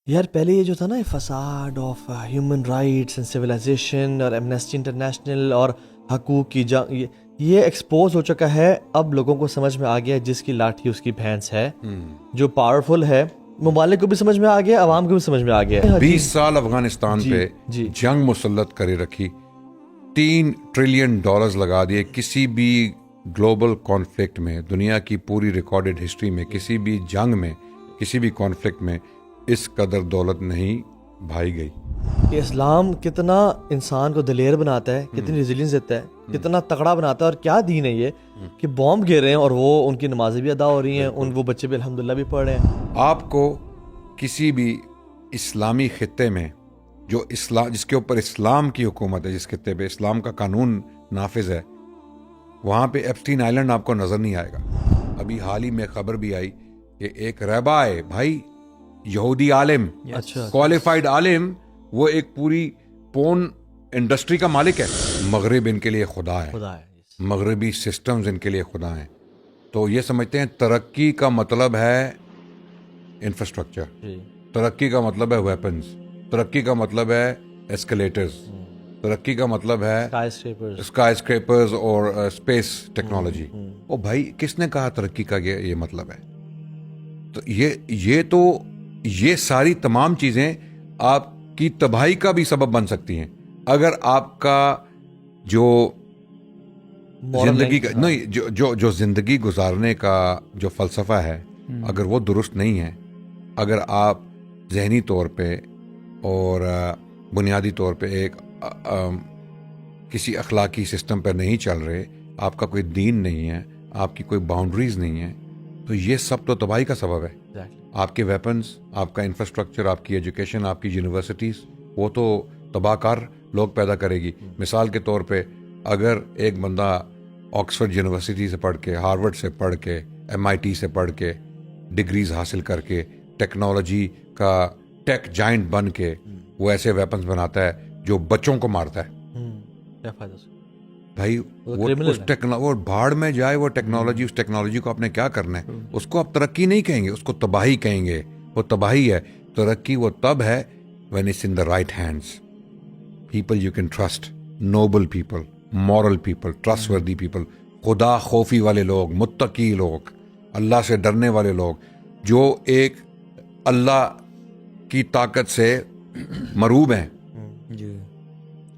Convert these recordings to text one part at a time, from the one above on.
यार पहले ये जो था ना ये facade of human rights and civilisation और एमनेस्टी इंटरनेशनल और हकूक की जंग ये एक्सपोज हो चुका है। अब लोगों को समझ में आ गया जिसकी लाठी उसकी भैंस है। जो पावरफुल है ममालिक को भी समझ में आ गया, अवाम को भी समझ में आ गया। 20 साल अफगानिस्तान जी, पे जी। जंग मुसल्लत करे रखी, $3 ट्रिलियन लगा दिए। किसी भी ग्लोबल कॉन्फ्लिक्ट में, दुनिया की पूरी रिकॉर्डेड हिस्ट्री में, किसी भी जंग में, किसी भी कॉन्फ्लिक्ट में इस कदर दौलत नहीं भाई गई। कि इस्लाम कितना इंसान को दलेर बनाता है, कितनी रेजिलियंस देता है, कितना तगड़ा बनाता है। और क्या दीन है ये कि बॉम्ब गिर रहे हैं और वो उनकी नमाजें भी अदा हो रही हैं, वो बच्चे भी अल्हम्दुलिल्लाह भी पढ़ रहे हैं। आपको किसी भी इस्लामी खित्ते में जो इस्लाम, जिसके ऊपर इस्लाम की हुकूमत है, जिस खित्ते पे इस्लाम का कानून नाफिज है, वहाँ पे एप्स्टीन आइलैंड आपको नजर नहीं आएगा। अभी हाल ही में खबर भी आई कि एक रबाए भाई, यहूदी आलिम, अच्छा, क्वालिफाइड आलिम, वो एक पूरी पोर्न इंडस्ट्री का मालिक है। मगरिब इनके लिए खुदा है, खुदा है। मगरबी सिस्टम्स इनके लिए खुदा हैं। तो ये समझते हैं तरक्की का मतलब है इंफ्रास्ट्रक्चर, तरक्की का मतलब है वेपन्स, तरक्की का मतलब है एस्केलेटर्स, तरक्की का मतलब है स्काई स्क्रेपर्स और स्पेस टेक्नोलॉजी। ओ भाई, किसने कहा तरक्की का ये मतलब है? तो ये सारी तमाम चीजें आपकी तबाही का भी सबब बन सकती हैं अगर आपका जो जिंदगी का नहीं, जो जिंदगी गुजारने का जो फलसफा है, अगर वो दुरुस्त नहीं है, अगर आप जहनी तौर पे और बुनियादी तौर पे एक किसी अखलाकी सिस्टम पर नहीं चल रहे, आपका कोई दीन नहीं है, आपकी कोई बाउंड्रीज नहीं है, तो ये सब तो तबाही का सबब है। आपके वेपन्स, आपका इंफ्रास्ट्रक्चर, आपकी एजुकेशन, आपकी यूनिवर्सिटीज, वो तो तबाहकार लोग पैदा करेगी। मिसाल के तौर पे अगर एक बंदा ऑक्सफोर्ड यूनिवर्सिटी से पढ़ के, हार्वर्ड से पढ़ के, MIT से पढ़ के, डिग्रीज हासिल करके, टेक्नोलॉजी का टेक जाइंट बन के वो ऐसे वेपन्स बनाता है जो बच्चों को मारता है, क्या फायदा भाई वो भाड़ में जाए वो टेक्नोलॉजी। उस टेक्नोलॉजी को आपने क्या करना है? उसको आप तरक्की नहीं कहेंगे, उसको तबाही कहेंगे। वो तबाही है। तरक्की वो तब है when it's in the right hands, people you can trust, noble people, moral people, trustworthy people, खुदा खौफी वाले लोग, मुत्तकी लोग, अल्लाह से डरने वाले लोग, जो एक अल्लाह की ताकत से मरूब हैं,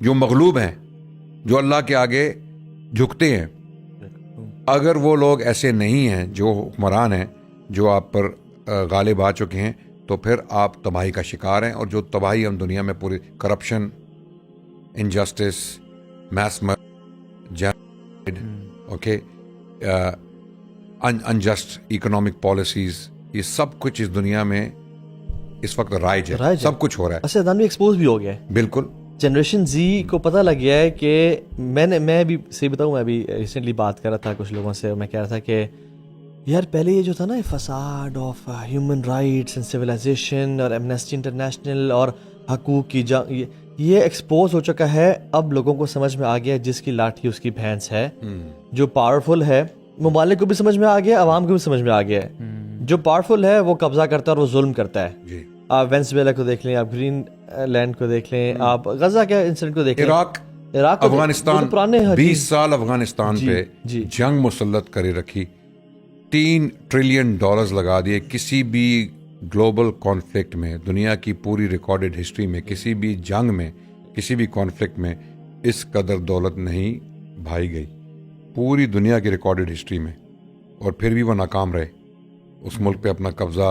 जो मगलूब हैं, जो अल्लाह के आगे झुकते हैं। अगर वो लोग ऐसे नहीं हैं, जो हुक्मरान हैं, जो आप पर गालिब आ चुके हैं, तो फिर आप तबाही का शिकार हैं। और जो तबाही हम दुनिया में पूरी corruption, injustice, mess okay, unjust economic policies, ये सब कुछ इस दुनिया में इस वक्त राइज है, सब कुछ हो रहा है। अच्छा, भी एक्सपोज भी हो गया है। बिल्कुल, जनरेशन जी को पता लग गया है कि मैं भी सही बताऊं, मैं भी रिसेंटली बात कर रहा था कुछ लोगों से, मैं कह रहा था कि यार पहले ये जो था ना ये facade of human rights and civilisation और एमनेस्टी इंटरनेशनल और हकूक की जंग ये एक्सपोज हो चुका है। अब लोगों को समझ में आ गया जिसकी लाठी उसकी भैंस है। जो पावरफुल है ममालिक को भी समझ में आ गया, अवाम को भी समझ में आ गया है। जो पावरफुल है वो कब्जा करता है और वो जुल्म करता है। आप वेनेजुएला को देख लें, आप ग्रीन लैंड को देख लें, आप गजा के इंसिडेंट को देख लें, इराक अफगानिस्तान, 20 साल अफगानिस्तान पे जंग मुसल्लत करे रखी, $3 ट्रिलियन लगा दिए। किसी भी ग्लोबल कॉन्फ्लिक्ट में, दुनिया की पूरी रिकॉर्डेड हिस्ट्री में, किसी भी जंग में, किसी भी कॉन्फ्लिक्ट में इस कदर दौलत नहीं भाई गई, पूरी दुनिया की रिकॉर्डेड हिस्ट्री में। और फिर भी वो नाकाम रहे, उस मुल्क पे अपना कब्जा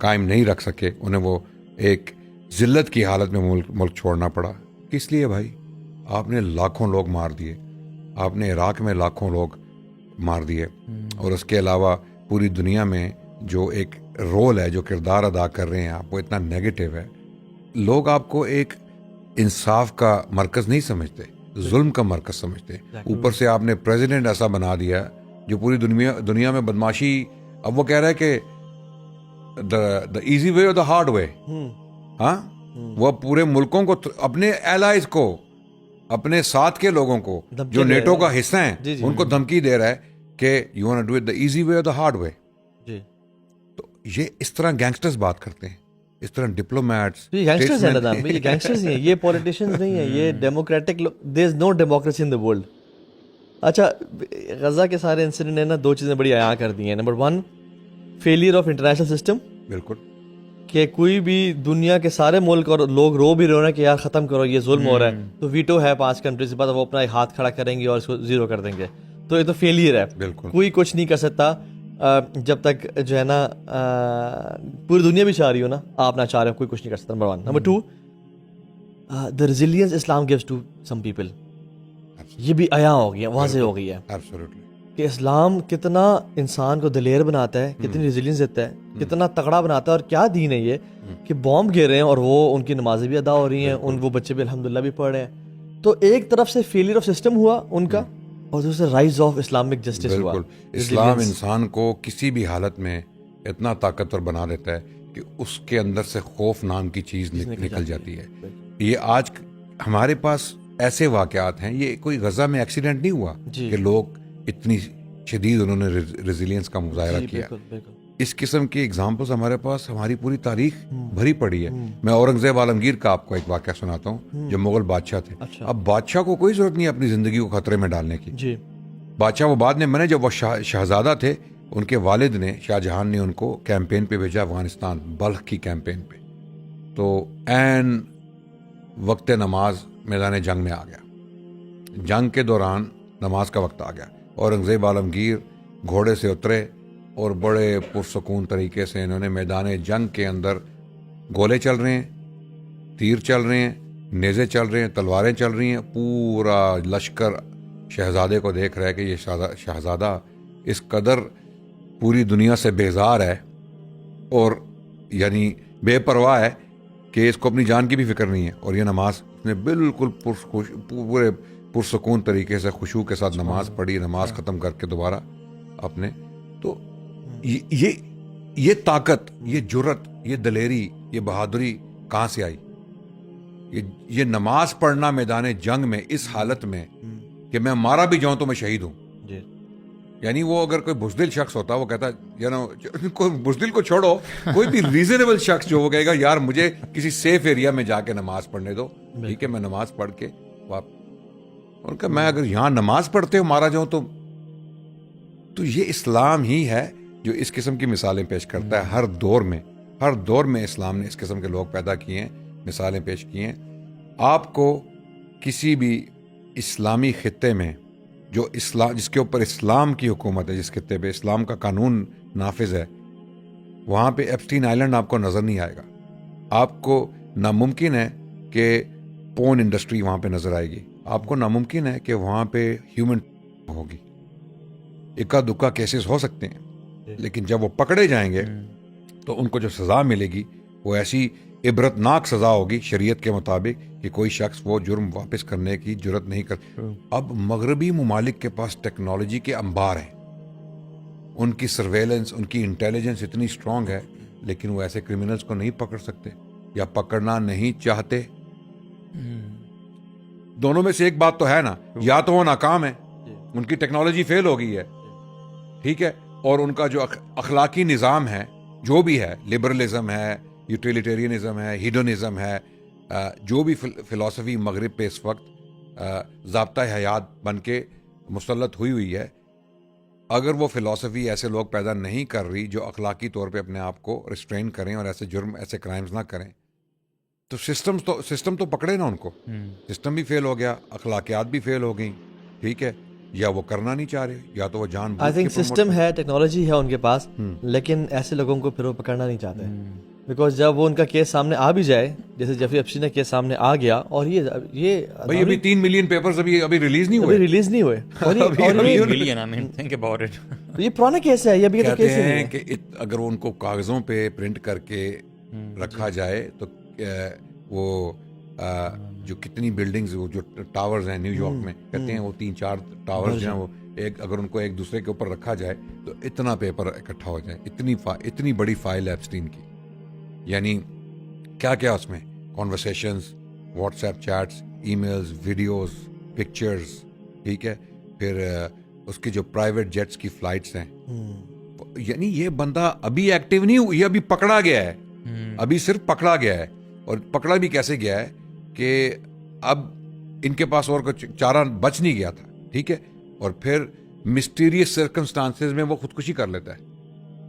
कायम नहीं रख सके। उन्हें वो एक जिल्लत की हालत में मुल्क छोड़ना पड़ा। किस लिए भाई? आपने लाखों लोग मार दिए, आपने इराक में लाखों लोग मार दिए, और उसके अलावा पूरी दुनिया में जो एक रोल है, जो किरदार अदा कर रहे हैं आप, वो इतना नेगेटिव है। लोग आपको एक इंसाफ का मरकज नहीं समझते, जुल्म का मरकज समझते। ऊपर से आपने प्रेसिडेंट ऐसा बना दिया जो पूरी दुनिया में बदमाशी। अब वो कह रहा है कि द इजी वे और द हार्ड वे। हाँ, वो पूरे मुल्कों को, अपने एलाइज को, अपने साथ के लोगों को जो नेटो का हिस्सा हैं, उनको धमकी दे रहा है कि you want to do it the easy way और द हार्ड वे। तो ये इस तरह गैंगस्टर्स बात करते हैं। इस तरह डिप्लोमेट्स, ये गैंगस्टर्स हैं नदाम, ये गैंगस्टर्स नहीं है, ये पॉलिटिशियंस नहीं है, ये democratic, there is no democracy in the world. अच्छा, गजा के सारे इंसिडेंट ने ना दो चीज़ें बड़ी आया कर दी हैं। Number 1, failure of international system, बिल्कुल, कि कोई भी दुनिया के सारे मुल्क और लोग रो भी रहे हैं कि यार ख़त्म करो, ये जुल्म हो रहा है, तो वीटो है 5 कंट्रीज के बाद, वो अपना एक हाथ खड़ा करेंगे और इसको ज़ीरो कर देंगे। तो ये तो फेलियर है, बिल्कुल। कोई कुछ नहीं कर सकता जब तक जो है ना पूरी दुनिया भी चाह रही हो ना, आप ना चाह रहे हो, कोई कुछ नहीं कर सकता। Number 1। Number 2, the resilience Islam gives to some people, ये भी आया हो गया, वाज़ेह हो गई है एब्सोल्युटली, कि इस्लाम कितना इंसान को दिलेर बनाता है, कितनी रेजिलियंस देता है, कितना तगड़ा बनाता है। और क्या दीन है ये कि बॉम्ब गिर रहे हैं और वो उनकी नमाजें भी अदा हो रही हैं, वो बच्चे भी अल्हम्दुलिल्लाह भी पढ़ रहे हैं। तो एक तरफ से फेलियर ऑफ सिस्टम हुआ उनका, और दूसरा राइज ऑफ इस्लामिक जस्टिस हुआ। बिल्कुल। इस्लाम इंसान को किसी भी हालत में इतना ताकतवर बना देता है कि उसके अंदर से खौफ नाम की चीज़ निकल जाती है। ये आज हमारे पास ऐसे वाक़यात हैं, ये कोई गजा में एक्सीडेंट नहीं हुआ कि लोग इतनी शदीद उन्होंने रेजिलियंस का मुजाहरा किया। इस किस्म की एग्जाम्पल्स हमारे पास हमारी पूरी तारीख भरी पड़ी है। मैं औरंगजेब आलमगीर का आपको एक वाक़या सुनाता हूँ, जो मुगल बादशाह थे। अच्छा। अब बादशाह को कोई जरूरत नहीं है अपनी ज़िंदगी को ख़तरे में डालने की। जी। बादशाह वो बाद में बने, जब वो शहजादा थे, उनके वालिद ने, शाहजहां ने उनको कैंपेन पे भेजा, अफगानिस्तान बल्ख की कैंपेन पे। तो ऐन वक्त नमाज मैदान जंग में आ गया। जंग के दौरान नमाज का वक्त आ गया। औरंगजेब आलमगीर घोड़े से उतरे और बड़े पुरसकून तरीके से इन्होंने मैदान जंग के अंदर, गोले चल रहे हैं, तीर चल रहे हैं, नेज़े चल रहे हैं, तलवारें चल रही हैं, पूरा लश्कर शहजादे को देख रहा है कि ये शहजादा इस कदर पूरी दुनिया से बेजार है और यानी बेपरवाह है कि इसको अपनी जान की भी फिक्र नहीं है। और ये नमाज उसने बिल्कुल पूरे पुरसकून तरीके से खुशू के साथ नमाज पढ़ी, नमाज ख़त्म करके दोबारा अपने। तो ये ताकत, ये जुर्रत, ये दलेरी, ये बहादुरी कहाँ से आई? ये नमाज पढ़ना मैदान जंग में इस हालत में कि मैं मारा भी जाऊं तो मैं शहीद हूं। यानी वो अगर कोई बुज़दिल शख्स होता, वो कहता कोई बुज़दिल को छोड़ो, कोई भी रीजनेबल शख्स जो वो कहेगा यार मुझे किसी सेफ एरिया में जाके नमाज पढ़ने दो, ठीक है, मैं नमाज पढ़ के उनका मैं अगर यहाँ नमाज पढ़ते हो मारा जाऊं तो ये इस्लाम ही है जो इस किस्म की मिसालें पेश करता है। हर दौर में इस्लाम ने इस किस्म के लोग पैदा किए हैं, मिसालें पेश की हैं। आपको किसी भी इस्लामी खित्ते में जो इस्लाम, जिसके ऊपर इस्लाम की हुकूमत है, जिस खित्ते पे इस्लाम का कानून नाफिज है, वहाँ पे एप्स्टीन आइलैंड आपको नज़र नहीं आएगा। आपको नामुमकिन है कि पोर्न इंडस्ट्री वहाँ पे नज़र आएगी। आपको नामुमकिन है कि वहाँ पे ह्यूमन होगी। इक्का दुक्का केसेस हो सकते हैं, लेकिन जब वो पकड़े जाएंगे तो उनको जो सज़ा मिलेगी वो ऐसी इबरतनाक सज़ा होगी शरीयत के मुताबिक कि कोई शख्स वो जुर्म वापस करने की जुर्रत नहीं कर। अब मगरबी मुमालिक के पास टेक्नोलॉजी के अंबार हैं, उनकी सर्वेलेंस, उनकी इंटेलिजेंस इतनी स्ट्रांग है, लेकिन वो ऐसे क्रिमिनल्स को नहीं पकड़ सकते या पकड़ना नहीं चाहते। दोनों में से एक बात तो है ना, या तो वो नाकाम है, उनकी टेक्नोलॉजी फेल हो गई है, ठीक है, और उनका जो अखलाकी निज़ाम है, जो भी है, लिबरलिज्म है, यूटिलिटेरियनिज्म है, हीडोनिज्म है, जो भी फिलॉसफी मगरिब पे इस वक्त ज़ाब्ता हयात बन के मुसल्लत हुई है, अगर वो फिलॉसफी ऐसे लोग पैदा नहीं कर रही जो अखलाकी तौर पे अपने आप को रिस्ट्रेन करें और ऐसे जुर्म, ऐसे क्राइम्स ना करें, तो सिस्टम तो पकड़े ना उनको। सिस्टम भी फेल हो गया, अखलाकियात भी फेल हो गई, ठीक है, या वो करना नहीं चाह रहे, या तो वो जान। आई थिंक सिस्टम है, टेक्नोलॉजी है उनके पास, लेकिन ऐसे लोगों को फिर वो पकड़ना नहीं चाहते। बिकॉज जब वो उनका केस सामने आ भी जाए, जैसे जेफरी एप्स्टीन का केस सामने आ गया, और ये भाई अभी 3 मिलियन पेपर्स अभी रिलीज नहीं हुए, तो ये पुराना केस है, ये अभी तो केस है कि अगर उनको कागजों पे प्रिंट करके रखा जाए तो वो जो कितनी बिल्डिंग्स, वो जो टावर्स हैं न्यूयॉर्क में, कहते हैं वो 3-4 टावर्स जो हैं, वो एक अगर उनको एक दूसरे के ऊपर रखा जाए तो इतना पेपर इकट्ठा हो जाए, इतनी बड़ी फाइल है एप्स्टीन की। यानी क्या क्या उसमें conversations, WhatsApp chats, emails, videos, pictures, ठीक है, फिर उसकी जो प्राइवेट जेट्स की फ्लाइट्स हैं। यानी ये बंदा अभी एक्टिव नहीं हुआ, ये अभी पकड़ा गया है, अभी सिर्फ पकड़ा गया है, और पकड़ा भी कैसे गया है कि अब इनके पास और कुछ चारा बच नहीं गया था, ठीक है, और फिर मिस्टीरियस सर्कमस्टांसेस में वो खुदकुशी कर लेता है,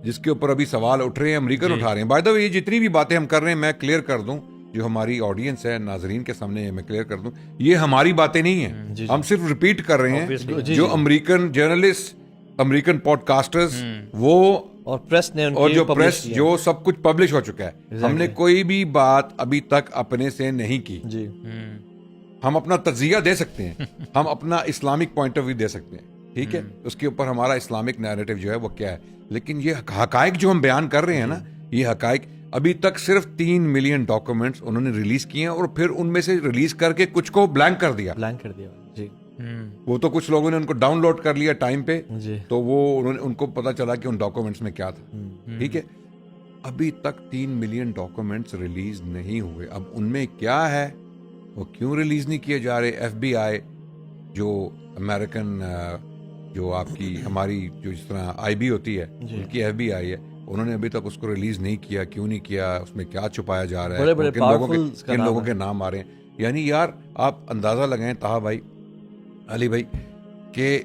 जिसके ऊपर अभी सवाल उठ रहे हैं, अमेरिकन उठा रहे हैं। बाय द वे, ये जितनी भी बातें हम कर रहे हैं, मैं क्लियर कर दूं, जो हमारी ऑडियंस है, नाजरीन के सामने मैं क्लियर कर दूं, ये हमारी बातें नहीं है, हम सिर्फ रिपीट कर रहे हैं जो अमेरिकन जर्नलिस्ट, अमेरिकन पॉडकास्टर्स, वो और प्रेस ने और जो प्रेस जो सब कुछ पब्लिश हो चुका है। हमने कोई भी बात अभी तक अपने से नहीं की जी। हम अपना तज्जिया दे सकते हैं, हम अपना इस्लामिक पॉइंट ऑफ व्यू दे सकते हैं, ठीक है, उसके ऊपर हमारा इस्लामिक नैरेटिव जो है वो क्या है, लेकिन ये हकाइक जो हम बयान कर रहे हैं ना, ये हकाइक, अभी तक सिर्फ 3 मिलियन डॉक्यूमेंट्स उन्होंने रिलीज किए हैं, और फिर उनमें से रिलीज करके कुछ को ब्लैंक कर दिया जी। वो तो कुछ लोगों ने उनको डाउनलोड कर लिया टाइम पे, तो वो उनको पता चला कि उन डॉक्यूमेंट्स में क्या था, ठीक है। अभी तक 3 मिलियन डॉक्यूमेंट्स रिलीज नहीं हुए, अब उनमें क्या है, वो क्यों रिलीज नहीं किए जा रहे। FBI जो अमेरिकन जो आपकी हमारी जो जिस तरह IB होती है, उनकी FBI है, उन्होंने अभी तक उसको रिलीज नहीं किया, क्यों नहीं किया, उसमें क्या छुपाया जा रहा है, किन लोगों के नाम आ रहे हैं। यानी यार आप अंदाजा लगाएं ताहा भाई, अली भाई, के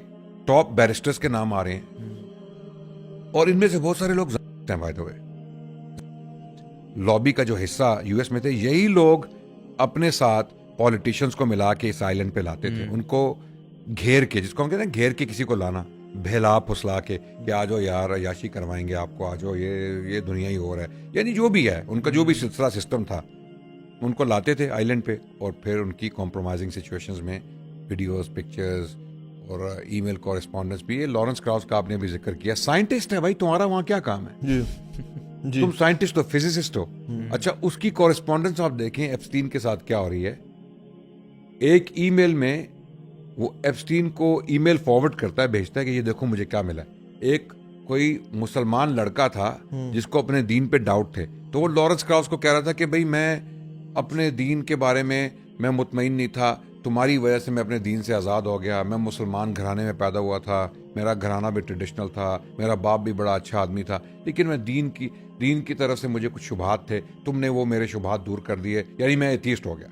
टॉप बैरिस्टर्स के नाम आ रहे हैं, और इनमें से बहुत सारे लोग हैं बाय द वे, लॉबी का जो हिस्सा US में थे, यही लोग अपने साथ पॉलिटिशियंस को मिला के इस आइलैंड पे लाते थे, उनको घेर के, जिसको हम कहते हैं घेर के किसी को लाना, बहला फुसला के कि आ जाओ यार अयाशी करवाएंगे आपको, आ जाओ, ये दुनिया ही और है, यानी जो भी है उनका जो भी सिलसिला सिस्टम था, उनको लाते थे आइलैंड पे, और फिर उनकी कॉम्प्रोमाइजिंग सिचुएशंस में वीडियोस, पिक्चर्स और ईमेल कॉरेस्पॉन्डेंस भी। ये लॉरेंस क्राउस का आपने भी जिक्र किया, साइंटिस्ट है भाई, तुम्हारा वहां क्या काम है जी। तुम साइंटिस्ट हो, फिजिसिस्ट हो, अच्छा, उसकी कॉरेस्पॉन्डेंस आप देखें एप्स्टीन के साथ क्या हो रही है। एक ईमेल में वो एप्स्टीन को ईमेल फॉरवर्ड करता है, भेजता है कि ये देखो मुझे क्या मिला। एक कोई मुसलमान लड़का था जिसको अपने दीन पे डाउट थे, तो वो लॉरेंस क्राउस को कह रहा था कि भाई मैं अपने दीन के बारे में मैं मुतमईन नहीं था, तुम्हारी वजह से मैं अपने दीन से आज़ाद हो गया, मैं मुसलमान घराने में पैदा हुआ था, मेरा घराना भी ट्रेडिशनल था, मेरा बाप भी बड़ा अच्छा आदमी था, लेकिन मैं दीन की तरफ से मुझे कुछ शुबहात थे, तुमने वो मेरे शुबहात दूर कर दिए, यानी मैं एथीस्ट हो गया,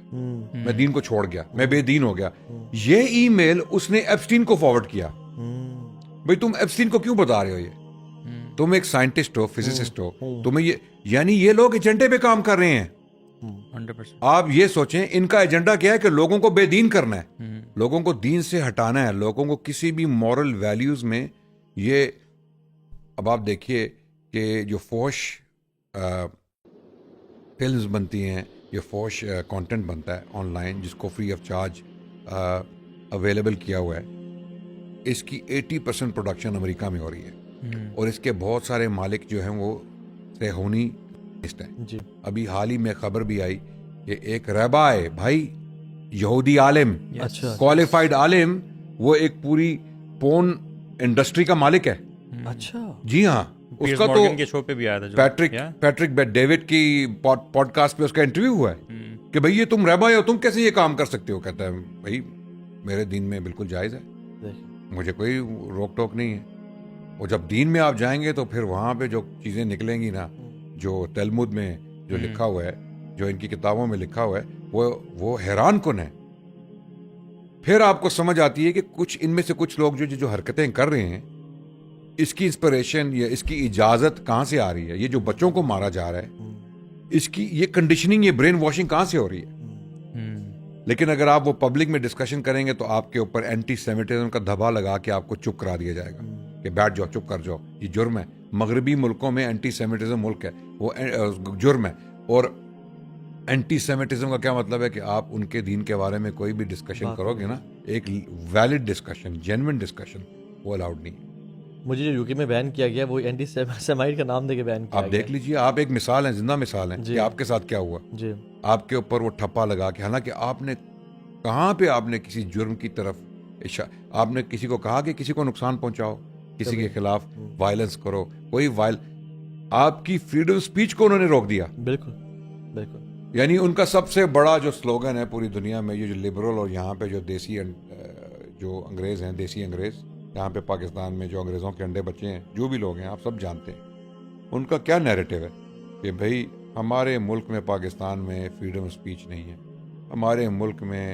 मैं दीन को छोड़ गया, मैं बेदीन हो गया। ये ईमेल उसने एप्स्टीन को फॉरवर्ड किया। भाई तुम एप्स्टीन को क्यों बता रहे हो ये? तुम एक साइंटिस्ट हो, फिजिसिस्ट हो, तुम्हें ये, यानी ये लोग एजेंडे पे काम कर रहे हैं 100%। आप ये सोचें इनका एजेंडा क्या है कि लोगों को बेदीन करना है, लोगों को दीन से हटाना है, लोगों को किसी भी मॉरल वैल्यूज में ये। अब आप देखिए कि जो फोश फिल्म्स बनती हैं, ये फोश कंटेंट बनता है ऑनलाइन जिसको फ्री ऑफ चार्ज अवेलेबल किया हुआ है, इसकी 80% प्रोडक्शन अमेरिका में हो रही है, और इसके बहुत सारे मालिक जो हैं वो सेहूनी है। अभी हाल ही में खबर भी आई कि एक रबाय भाई, यहूदी आलिम, क्वालिफाइड आलिम, वो एक पूरी पोर्न इंडस्ट्री का मालिक है। अच्छा, जी हाँ, उसका तो के शो पे भी आया था, पैट्रिक डेविड की पॉडकास्ट पे उसका इंटरव्यू हुआ है कि भाई ये तुम रबाय हो, तुम कैसे ये काम कर सकते हो? कहता है भाई मेरे दीन में बिल्कुल जायज है, मुझे कोई रोक टोक नहीं है। और जब दीन में आप जाएंगे तो फिर वहां पे जो चीजें निकलेंगी ना, जो तलमुद में जो लिखा हुआ है, जो इनकी किताबों में लिखा हुआ है, वो हैरान कुन है। फिर आपको समझ आती है कि कुछ इनमें से कुछ लोग जो हरकतें कर रहे हैं, इसकी इंस्पिरेशन या इसकी इजाजत कहां से आ रही है? ये जो बच्चों को मारा जा रहा है, इसकी ये कंडीशनिंग, ये ब्रेन वॉशिंग कहां से हो रही है? लेकिन अगर आप वो पब्लिक में डिस्कशन करेंगे तो आपके ऊपर एंटी सेमिटिज्म का धब्बा लगा के आपको चुप करा दिया जाएगा कि बैठ जाओ, चुप कर जाओ, ये जुर्म है। मगरबी मुल्कों में एंटी सेमिटिज्म मुल्क है, वो जुर्म है। और एंटी सेमिटिज्म का क्या मतलब है कि आप उनके दीन के बारे में कोई भी डिस्कशन करोगे ना, एक वैलिड डिस्कशन, जेन्युइन डिस्कशन, वो अलाउड नहीं। मुझे जो यूके में बैन किया गया वो एंटी सेमाइट का नाम देके बैन किया आप देख लीजिए, आप एक मिसाल हैं, जिंदा मिसाल हैं कि आपके साथ क्या हुआ जी। आपके ऊपर वो ठप्पा लगा के, हालांकि आपने कहाँ पे आपने किसी जुर्म की तरफ, आपने किसी को कहा कि किसी को नुकसान पहुंचाओ, किसी के खिलाफ वायलेंस करो, कोई आपकी फ्रीडम स्पीच को उन्होंने रोक दिया। बिल्कुल बिल्कुल। यानी उनका सबसे बड़ा जो स्लोगन है पूरी दुनिया में, ये जो लिबरल और यहाँ पे जो देसी जो अंग्रेज हैं, देसी अंग्रेज, यहाँ पे पाकिस्तान में जो अंग्रेजों के अंडे बच्चे हैं, जो भी लोग हैं आप सब जानते हैं, उनका क्या नैरेटिव है कि भाई हमारे मुल्क में, पाकिस्तान में फ्रीडम ऑफ स्पीच नहीं है, हमारे मुल्क में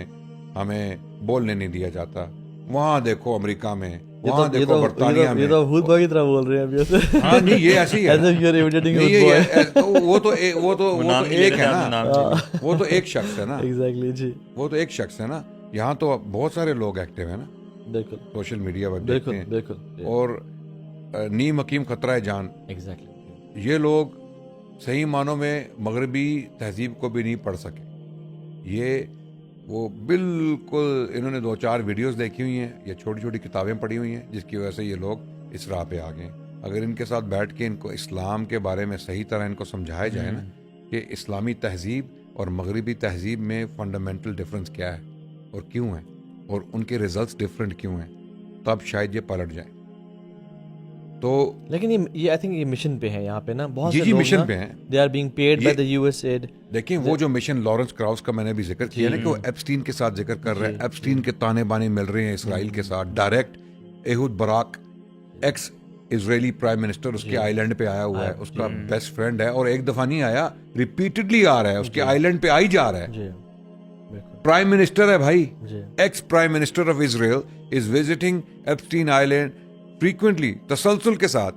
हमें बोलने नहीं दिया जाता। वहाँ देखो अमेरिका में, वहाँ देखो बर्तानिया में। ये तो भूत भाई की तरह बोल रहे हैं अभी ऐसे। हाँ नहीं, ये ऐसी है। वो तो एक है ना, वो तो एक शख्स है ना। एग्जैक्टली जी, वो तो एक शख्स है ना। यहाँ तो बहुत सारे लोग एक्टिव है ना, बिल्कुल सोशल मीडिया पर देखते हैं। बिल्कुल। और नीम हकीम खतरा है जान। एग्जैक्टली। ये लोग सही मानों में मगरबी तहजीब को भी नहीं पढ़ सके। ये वो बिल्कुल, इन्होंने 2-4 वीडियोस देखी हुई हैं या छोटी छोटी किताबें पढ़ी हुई हैं, जिसकी वजह से ये लोग इस राह पे आ गए। अगर इनके साथ बैठ के इनको इस्लाम के बारे में सही तरह इनको समझाया जाए ना कि इस्लामी तहजीब और मगरबी तहजीब में फंडामेंटल डिफरेंस क्या है और क्यों है, और उनके रिजल्ट्स डिफरेंट क्यों हैं, तब शायद ये पलट जाए। तो लेकिन ये आई थिंक ये मिशन पे है यहाँ पे ना, बहुत जी से लोग मिशन पे हैं। They are being paid by the US aid. देखिए वो जो मिशन लॉरेंस क्राउस का मैंने भी जिक्र किया ना कि वो एप्स्टीन के साथ जिक्र कर रहे हैं। एप्स्टीन के ताने बाने मिल रहे हैं इसराइल के साथ direct. Ehud Barak x Israeli prime minister उसके आइलैंड पे आया हुआ है, उसका बेस्ट फ्रेंड है, और एक दफा नहीं आया, रिपीटेडली आ रहा है, उसके आइलैंड पे आई जा रहा है। प्राइम मिनिस्टर है भाई, ex prime minister of Israel is visiting Epstein island frequently, तसलसल के साथ,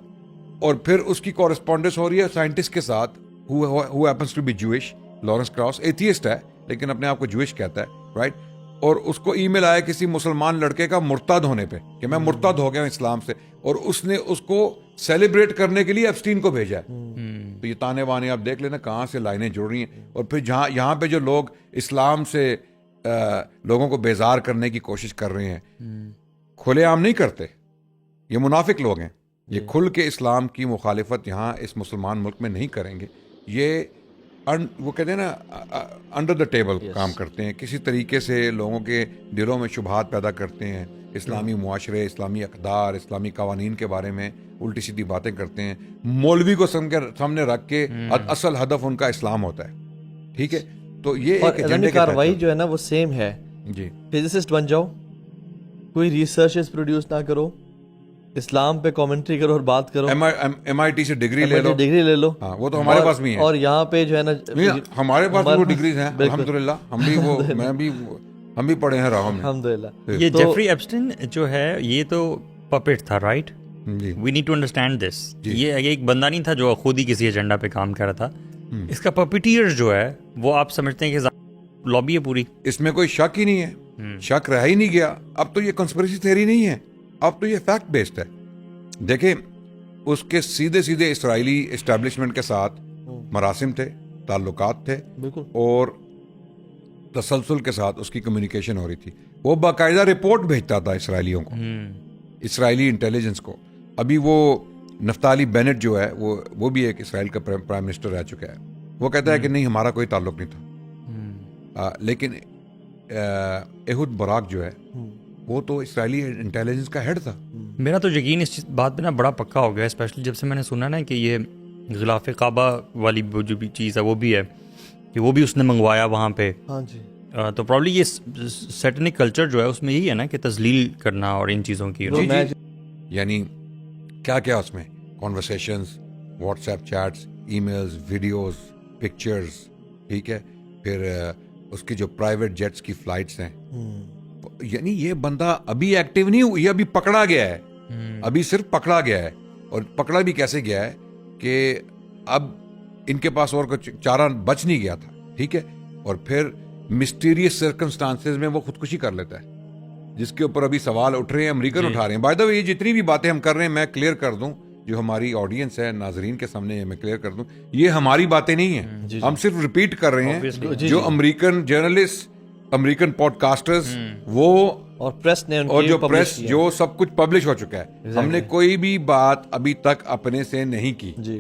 और फिर उसकी कॉरेस्पॉन्डेंस हो रही है साइंटिस्ट के साथ who happens to be Jewish। Lawrence crows atheist है लेकिन अपने आप को ज्यूइश कहता है, राइट। और उसको ईमेल आया किसी मुसलमान लड़के का मुर्तद होने पे कि मैं मुर्तद हो गया हूं इस्लाम से, और उसने उसको सेलिब्रेट करने के लिए एप्स्टीन को भेजा है। तो ये ताने वाने आप देख लेना कहाँ से लाइनें जुड़ रही हैं। और फिर जहाँ यहाँ पे जो लोग इस्लाम से लोगों को बेजार करने की कोशिश कर रहे हैं, खुलेआम नहीं करते, ये मुनाफिक लोग हैं। ये खुल के इस्लाम की मुखालिफत यहाँ इस मुसलमान मुल्क में नहीं करेंगे। ये वो कहते हैं ना अंडर द टेबल काम करते हैं, किसी तरीके से लोगों के दिलों में शुबहात पैदा करते हैं। इस्लामी मुआशरे, इस्लामी अक़दार, इस्लामी कवानीन के बारे में उल्टी सीधी बातें करते हैं। मौलवी को सामने रख के असल हदफ उनका इस्लाम होता है, ठीक है। तो ये एक एजेंडे की कार्रवाई जो है ना वो सेम है जी। फिजिसिस्ट बन जाओ, कोई रिसर्चेस प्रोड्यूस ना करो, इस्लाम पे कमेंट्री करो और बात करो, MIT से डिग्री ले लो। हाँ, वो तो हमारे पास भी है। और यहाँ पे जो है ना हमारे पास वो डिग्रीज हैं अल्हम्दुलिल्लाह। हम भी वो हम भी पढ़े हैं राह में अल्हम्दुलिल्लाह। ये जेफरी एप्स्टीन जो है ये तो पपेट था, right? We need to understand this. ये एक बंदा नहीं था जो खुद ही किसी एजेंडा पे काम कर रहा था। इसका पपेटियर जो है वो आप समझते हैं कि लॉबी है पूरी, इसमें कोई शक ही नहीं है, शक रह ही नहीं गया। अब तो ये कंस्पिरेसी थ्योरी नहीं है, अब तो ये फैक्ट बेस्ड है। देखें, उसके सीधे सीधे इस्राएली एस्टैब्लिशमेंट के साथ मरासिम थे, ताल्लुकात थे, और तसलसल के साथ उसकी कम्युनिकेशन हो रही थी। वो बाकायदा रिपोर्ट भेजता था इसराइलियों को, इसराइली इंटेलिजेंस को। अभी वो नफ्ताली बेनेट जो है वो भी एक इसराइल का प्राइम मिनिस्टर रह चुका है। वो कहता है कि नहीं, हमारा कोई ताल्लुक नहीं था। लेकिन एहूद बराक जो है वो तो इसराइली इंटेलिजेंस का हेड था। मेरा तो यकीन इस बात पे ना बड़ा पक्का हो गया, स्पेशली जब से मैंने सुना ना कि ये गिलाफ काबा वाली जो भी चीज़ है वो भी है कि वो भी उसने मंगवाया वहाँ पे। हाँ जी। तो प्रॉब्ली ये सैटेनिक कल्चर जो है उसमें यही है ना कि तजलील करना और इन चीज़ों की। यानी क्या क्या उसमें conversations, WhatsApp chats, emails, videos, pictures, ठीक है। फिर उसकी जो प्राइवेट जेट्स की फ्लाइट्स हैं, यानी ये बंदा अभी एक्टिव नहीं हुआ, ये अभी पकड़ा गया है। अभी सिर्फ पकड़ा गया है, और पकड़ा भी कैसे गया है कि अब इनके पास और कुछ चारा बच नहीं गया था, ठीक है। और फिर मिस्टीरियस सर्कमस्टांसेस में वो खुदकुशी कर लेता है, जिसके ऊपर अभी सवाल उठ रहे हैं, अमेरिकन उठा रहे हैं। बाय द वे, ये जितनी भी बातें हम कर रहे हैं, मैं क्लियर कर दूं, जो हमारी ऑडियंस है, नाजरीन के सामने मैं क्लियर कर दूं, ये हमारी बातें नहीं है। हम सिर्फ रिपीट कर रहे हैं जो अमेरिकन जर्नलिस्ट, अमेरिकन पॉडकास्टर्स, वो और प्रेस ने और जो प्रेस जो सब कुछ पब्लिश हो चुका है। हमने कोई भी बात अभी तक अपने से नहीं की जी।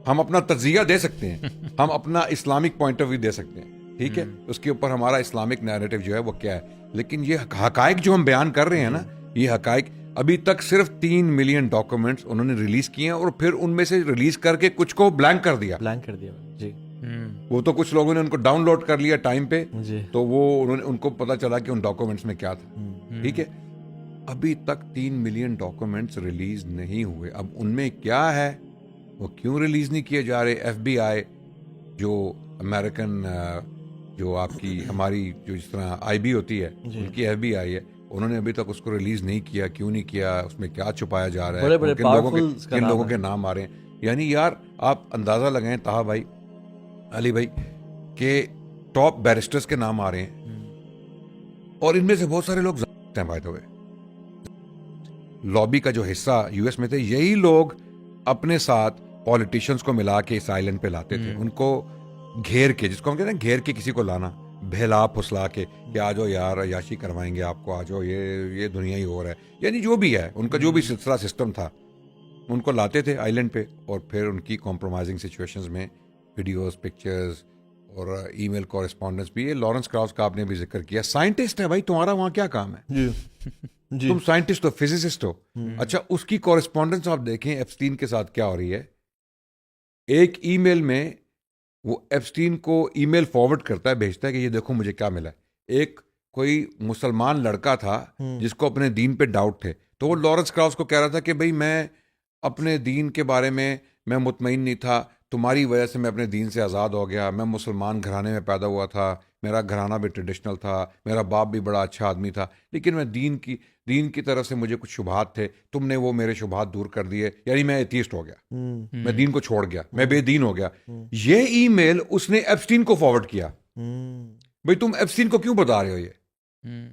हम अपना तज्जिया दे सकते हैं, हम अपना इस्लामिक पॉइंट ऑफ व्यू दे सकते हैं, ठीक है। उसके ऊपर हमारा इस्लामिक नैरेटिव जो है वो क्या है। लेकिन ये हकायक जो हम बयान कर रहे हैं ना, ये हकायक अभी तक सिर्फ 3 मिलियन डॉक्यूमेंट्स उन्होंने रिलीज किए हैं, और फिर उनमें से रिलीज करके कुछ को ब्लैंक कर दिया जी। वो तो कुछ लोगों ने उनको डाउनलोड कर लिया टाइम पे, तो वो उनको पता चला कि उन डॉक्यूमेंट्स में क्या था, ठीक है। अभी तक 3 मिलियन डॉक्यूमेंट्स रिलीज नहीं हुए। अब उनमें क्या है, वो क्यों रिलीज नहीं किए जा रहे, FBI जो अमेरिकन जो आपकी हमारी जो जिस तरह आईबी होती है, उनकी एफबीआई है, उन्होंने अभी तक उसको रिलीज नहीं किया। क्यों नहीं किया? उसमें क्या छुपाया जा रहा है? किन लोगों के नाम आ रहे हैं? यानी यार आप अंदाजा लगाएं ताहा भाई, अली भाई, के टॉप बैरिस्टर्स के नाम आ रहे हैं और इनमें से बहुत सारे लोग हैं भाई। तो लॉबी का जो हिस्सा यूएस में थे, यही लोग अपने साथ पॉलिटिशियंस को मिला के इस आइलैंड पे लाते थे, उनको घेर के, जिसको हम कहते हैं घेर के किसी को लाना, बहला फुसला के कि आ जाओ यार अयाशी करवाएंगे आपको, आ जाओ, ये दुनिया ही और है। यानी जो भी है उनका जो भी सिलसिला सिस्टम था, उनको लाते थे आइलैंड पे और फिर उनकी कॉम्प्रोमाइजिंग सिचुएशंस में वीडियोस, पिक्चर्स और ईमेल कॉरेस्पॉन्डेंस भी। ये लॉरेंस क्राउस का आपने भी जिक्र किया, साइंटिस्ट है भाई, तुम्हारा वहां क्या काम है? जी। तुम साइंटिस्ट हो, फिजिसिस्ट हो। अच्छा, उसकी कॉरेस्पॉन्डेंस आप देखें एप्स्टीन के साथ क्या हो रही है। एक ईमेल में वो एप्स्टीन को ईमेल फॉरवर्ड करता है, भेजता है कि ये देखो मुझे क्या मिला है। एक कोई मुसलमान लड़का था जिसको अपने दीन पे डाउट थे, तो वो लॉरेंस क्राउस को कह रहा था कि भाई मैं अपने दीन के बारे में मैं मुतमईन नहीं था, तुम्हारी वजह से मैं अपने दीन से आज़ाद हो गया। मैं मुसलमान घराने में पैदा हुआ था, मेरा घराना भी ट्रेडिशनल था, मेरा बाप भी बड़ा अच्छा आदमी था, लेकिन मैं दीन की तरफ से मुझे कुछ शुबहात थे, तुमने वो मेरे शुबहात दूर कर दिए, यानी मैं एथीस्ट हो गया, मैं दीन को छोड़ गया, मैं बेदीन हो गया। ये ईमेल उसने एप्स्टीन को फॉरवर्ड किया। भाई तुम एप्स्टीन को क्यों बता रहे हो ये?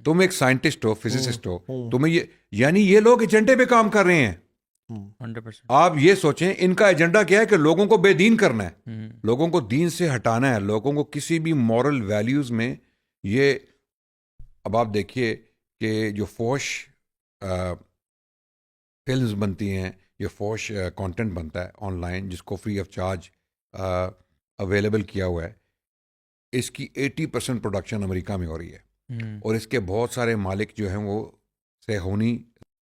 तुम एक साइंटिस्ट हो, फिजिसिस्ट हो, तुम्हें ये, यानी ये लोग एजेंडे पे काम कर रहे हैं। 100%। आप ये सोचें इनका एजेंडा क्या है कि लोगों को बेदीन करना है, लोगों को दीन से हटाना है, लोगों को किसी भी मॉरल वैल्यूज में ये। अब आप देखिए कि जो फोश फिल्म्स बनती हैं, ये फोश कंटेंट बनता है ऑनलाइन जिसको फ्री ऑफ चार्ज अवेलेबल किया हुआ है, इसकी 80% प्रोडक्शन अमेरिका में हो रही है और इसके बहुत सारे मालिक जो हैं वो सेहूनी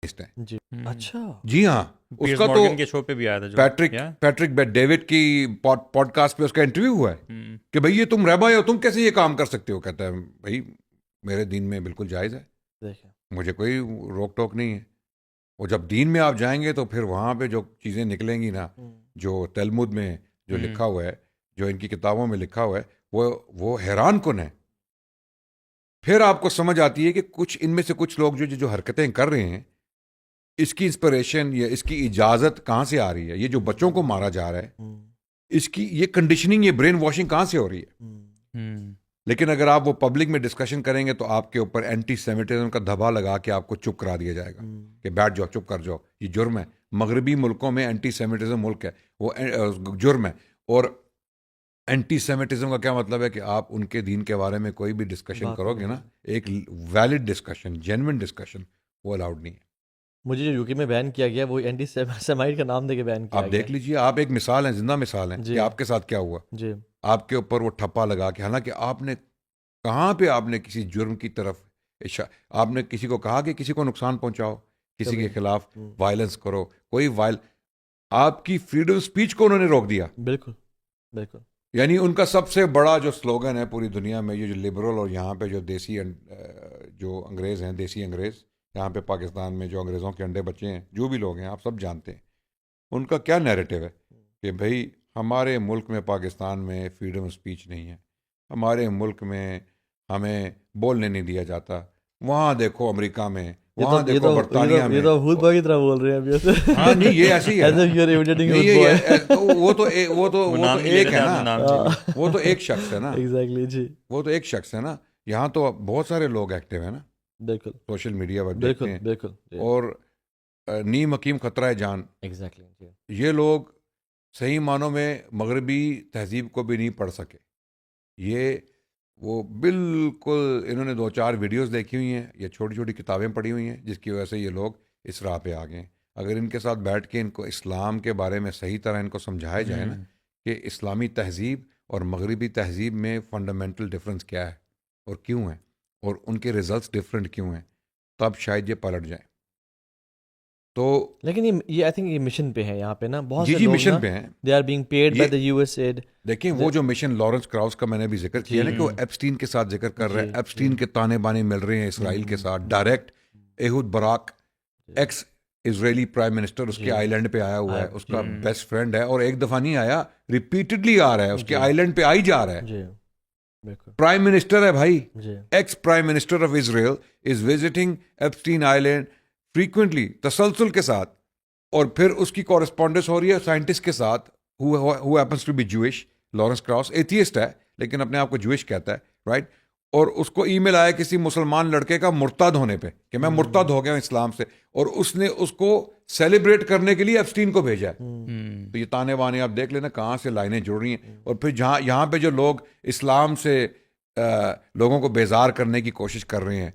हैं। जी। अच्छा, जी हाँ, उसका तो के शो पे भी आया था जो पैट्रिक बेट डेविड की पॉडकास्ट पे उसका इंटरव्यू हुआ है कि भाई ये तुम रहबा हो, तुम कैसे ये काम कर सकते हो? कहता है भाई मेरे दीन में बिल्कुल जायज़ है, मुझे कोई रोक टोक नहीं है। और जब दीन में आप जाएंगे तो फिर वहाँ पे जो चीज़ें निकलेंगी ना, जो तलमुद में जो लिखा हुआ है, जो इनकी किताबों में लिखा हुआ है, वो हैरान कुन है। फिर आपको समझ आती है कि कुछ इनमें से कुछ लोग जो हरकतें कर रहे हैं, इसकी इंस्पिरेशन या इसकी इजाजत कहाँ से आ रही है? ये जो बच्चों को मारा जा रहा है, इसकी ये कंडीशनिंग, ये ब्रेन वॉशिंग कहाँ से हो रही है? लेकिन अगर आप वो पब्लिक में डिस्कशन करेंगे तो आपके ऊपर एंटी सेमिटिज्म का धब्बा लगा के आपको चुप करा दिया जाएगा कि बैठ जाओ, चुप कर जाओ, ये जुर्म है। मगरबी मुल्कों में एंटी सेमिटिज्म मुल्क है, वो जुर्म है। और एंटी सेमिटिज्म का क्या मतलब है कि आप उनके दीन के बारे में कोई भी डिस्कशन करोगे ना, एक वैलिड डिस्कशन, जेन्युइन डिस्कशन, वो अलाउड नहीं है। मुझे जो यूके में बैन किया गया वो एंटी सेमाइट का नाम देके बैन किया आप देख लीजिए, आप एक मिसाल है, जिंदा मिसाल है कि आपके साथ क्या हुआ। जी। आपके ऊपर वो ठप्पा लगा के, हालांकि आपने कहाँ पे आपने किसी जुर्म की तरफ, आपने किसी को कहा कि किसी को नुकसान पहुंचाओ, किसी के खिलाफ वायलेंस करो, कोई आपकी फ्रीडम स्पीच को उन्होंने रोक दिया। बिल्कुल बिल्कुल। यानी उनका सबसे बड़ा जो स्लोगन है पूरी दुनिया में, ये जो लिबरल और यहाँ पे जो देसी जो अंग्रेज़ हैं, देसी अंग्रेज़ यहाँ पे पाकिस्तान में जो अंग्रेज़ों के अंडे बच्चे हैं, जो भी लोग हैं आप सब जानते हैं, उनका क्या नैरेटिव है कि भाई हमारे मुल्क में, पाकिस्तान में फ्रीडम स्पीच नहीं है, हमारे मुल्क में हमें बोलने नहीं दिया जाता। वहाँ देखो अमेरिका में, वहाँ देखो बर्तानिया में, ये तो भूत की तरह बोल रहे हैं अभी ऐसे। हाँ नहीं, ये ऐसी है, वो तो एक है ना, वो तो एक शख्स है ना। एग्जैक्टली जी, वो तो एक शख्स है ना। यहाँ तो बहुत सारे लोग एक्टिव है ना, बिल्कुल सोशल मीडिया पर देखते हैं, बिल्कुल। और नीम हकीम खतरा है जान, एग्जैक्टली। ये लोग सही मानों में मगरबी तहजीब को भी नहीं पढ़ सके। ये वो बिल्कुल, इन्होंने 2-4 वीडियोस देखी हुई हैं, ये छोटी छोटी किताबें पढ़ी हुई हैं, जिसकी वजह से ये लोग इस राह पे आ गए। अगर इनके साथ बैठ के इनको इस्लाम के बारे में सही तरह इनको समझाया जाए ना कि इस्लामी तहजीब और मगरबी तहजीब में फ़ंडामेंटल डिफरेंस क्या है और क्यों है, और उनके रिजल्ट्स डिफरेंट क्यों हैं, तब शायद ये पलट जाए। तो लेकिन ये आई थिंक ये मिशन पे है यहाँ पे ना, बहुत जी मिशन पे हैं, they are being paid by the US aid. देखिए वो जो मिशन लॉरेंस क्राउस का मैंने भी जिक्र किया ना कि वो एप्स्टीन के साथ जिक्र कर रहे हैं, एप्स्टीन के ताने बाने मिल रहे हैं इसराइल के साथ direct. Ehud Barak x Israeli prime minister उसके आइलैंड पे आया हुआ है, उसका बेस्ट फ्रेंड है, और एक दफा नहीं आया, रिपीटेडली आ रहा है, उसके आइलैंड पे आई जा रहा है। प्राइम मिनिस्टर है भाई, ex prime minister of Israel is visiting Epstein island frequently, तसलसल के साथ, और फिर उसकी कॉरेस्पॉन्डेंस हो रही है साइंटिस्ट के साथ who happens to be Jewish, Lawrence cross atheist है लेकिन अपने आप को ज्यूइश कहता है, राइट? और उसको ईमेल आया किसी मुसलमान लड़के का मुर्तद होने पे कि मैं मुर्तद हो गया हूं इस्लाम से, और उसने उसको सेलिब्रेट करने के लिए एप्स्टीन को भेजा है। तो ये ताने बाने आप देख लेना कहाँ से लाइनें जुड़ रही हैं। और फिर जहाँ यहाँ पे जो लोग इस्लाम से लोगों को बेजार करने की कोशिश कर रहे हैं,